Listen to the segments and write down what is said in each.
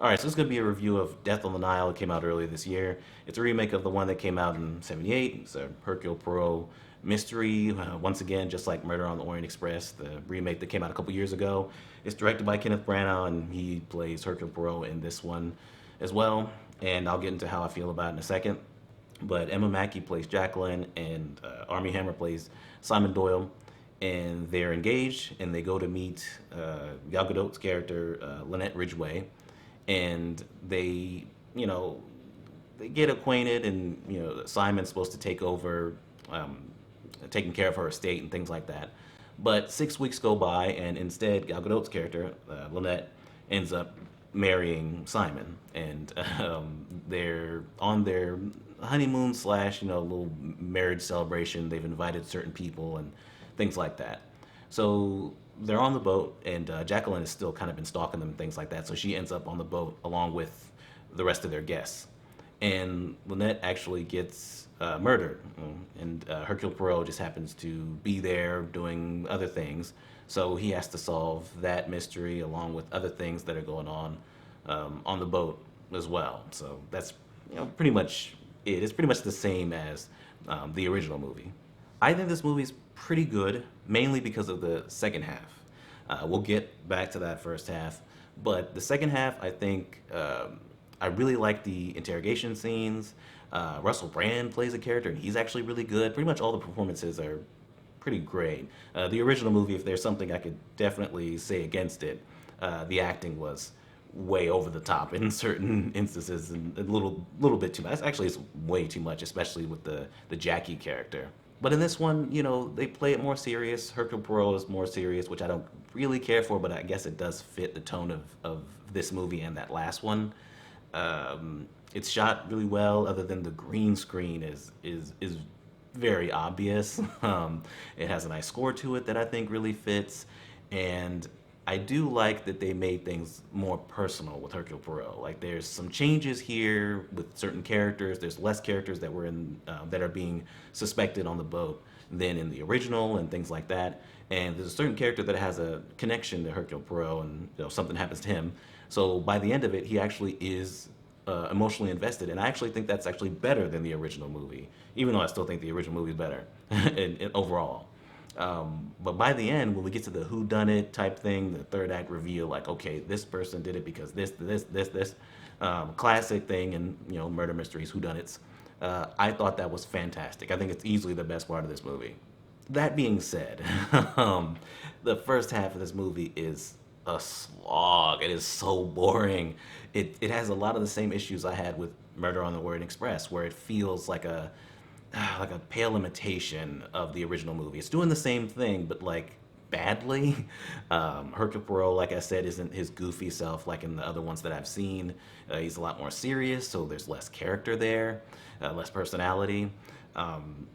All right, so this is going to be a review of Death on the Nile. It came out earlier this year. It's a remake of the one that came out in '78. It's a Hercule Poirot mystery. Once again, just like Murder on the Orient Express, the remake that came out a couple years ago. It's directed by Kenneth Branagh, and he plays Hercule Poirot in this one as well. And I'll get into how I feel about it in a second. But Emma Mackey plays Jacqueline, and Armie Hammer plays Simon Doyle. And they're engaged, and they go to meet Gal Gadot's character, Lynette Ridgway, and you know, they get acquainted, and Simon's supposed to take over, taking care of her estate and things like that. But 6 weeks go by, and instead, Gal Gadot's character, Lynette, ends up marrying Simon, and they're on their honeymoon slash little marriage celebration. They've invited certain people and things like that. So they're on the boat, and Jacqueline has still kind of been stalking them and things like that. So she ends up on the boat along with the rest of their guests. And Lynette actually gets murdered, and Hercule Poirot just happens to be there doing other things. So he has to solve that mystery along with other things that are going on the boat as well. So that's pretty much it. It's pretty much the same as the original movie. I think this movie is pretty good, mainly because of the second half. We'll get back to that first half, but the second half, I think, I really like the interrogation scenes. Russell Brand plays a character, and he's actually really good. Pretty much all the performances are pretty great. The original movie, if there's something I could definitely say against it, the acting was way over the top in certain instances, and a little bit too much. Actually, it's way too much, especially with the Jackie character. But in this one, they play it more serious. Hercule Poirot is more serious, which I don't really care for, but I guess it does fit the tone of this movie and that last one. It's shot really well, other than the green screen is very obvious. It has a nice score to it that I think really fits, and I do like that they made things more personal with Hercule Poirot. Like, there's some changes here with certain characters. There's less characters that were in that are being suspected on the boat than in the original, and things like that. And there's a certain character that has a connection to Hercule Poirot, and something happens to him. So by the end of it, he actually is emotionally invested, and I actually think that's actually better than the original movie, even though I still think the original movie is better overall. But by the end, when we get to the who done it type thing, the third act reveal, like, okay, this person did it because this classic thing in murder mysteries, who done it's. I thought that was fantastic. I think it's easily the best part of this movie. That being said, the first half of this movie is a slog. It is so boring. It has a lot of the same issues I had with Murder on the Orient Express, where it feels like a pale imitation of the original movie. It's doing the same thing, but like badly. Hercule Poirot, like I said, isn't his goofy self like in the other ones that I've seen. He's a lot more serious, so there's less character there, less personality. Um,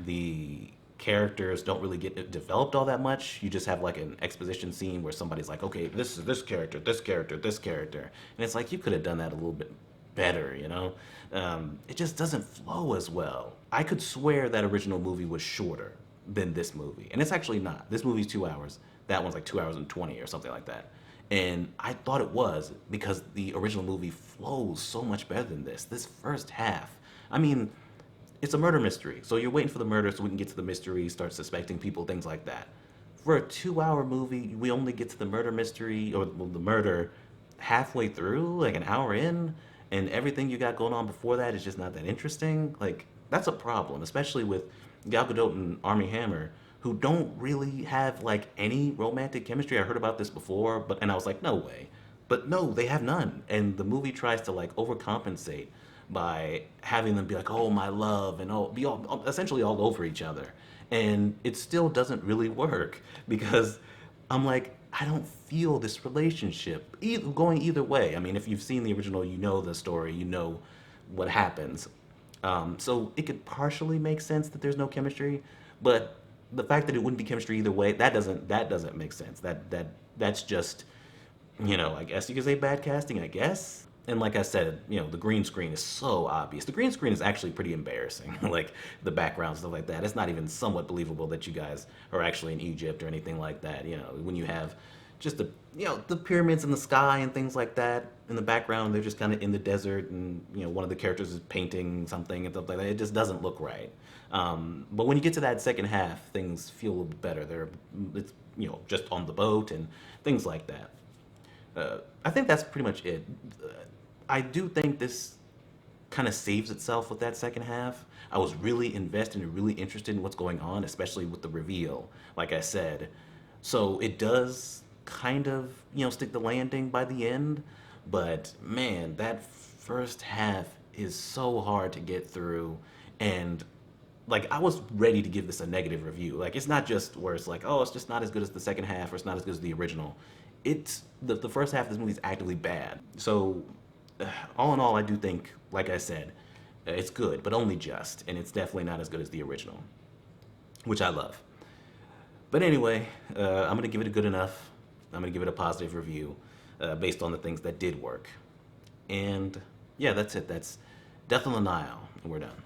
the characters don't really get developed all that much. You just have like an exposition scene where somebody's like, okay, this is this character, this character, this character. And it's like, you could have done that a little bit better. It just doesn't flow as well. I could swear that original movie was shorter than this movie, and it's actually not. This movie's 2 hours. That one's like 2 hours and 20 or something like that. And I thought it was because the original movie flows so much better than this. This first half, I mean, it's a murder mystery, so you're waiting for the murder so we can get to the mystery, start suspecting people, things like that. For a 2 hour movie, we only get to the murder mystery, or well, the murder, halfway through, like an hour in, and everything you got going on before that is just not that interesting. Like, that's a problem, especially with Gal Gadot and Armie Hammer, who don't really have like any romantic chemistry. I heard about this before, and I was like, no way. But no, they have none, and the movie tries to like overcompensate by having them be like, oh, my love, and be all essentially all over each other, and it still doesn't really work because I'm like, I don't feel this relationship going either way. I mean, if you've seen the original, you know the story, you know what happens. So it could partially make sense that there's no chemistry, but the fact that it wouldn't be chemistry either way, that doesn't make sense. That's just, I guess you could say bad casting, I guess. And like I said, the green screen is so obvious. The green screen is actually pretty embarrassing. Like the background stuff like that. It's not even somewhat believable that you guys are actually in Egypt or anything like that. When you have just the the pyramids in the sky and things like that in the background. They're just kind of in the desert, and one of the characters is painting something and stuff like that. It just doesn't look right. But when you get to that second half, things feel a little better. It's just on the boat and things like that. I think that's pretty much it. I do think this kind of saves itself with that second half. I was really invested and really interested in what's going on, especially with the reveal, like I said. So it does kind of, stick the landing by the end, but man, that first half is so hard to get through. And like, I was ready to give this a negative review. Like, it's not just where it's like, oh, it's just not as good as the second half, or it's not as good as the original. It's the first half of this movie is actively bad. So all in all, I do think, like I said, it's good, but only just, and it's definitely not as good as the original, which I love. But anyway, I'm gonna give it a good enough. I'm gonna give it a positive review based on the things that did work. And yeah, that's it. That's Death on the Nile, and we're done.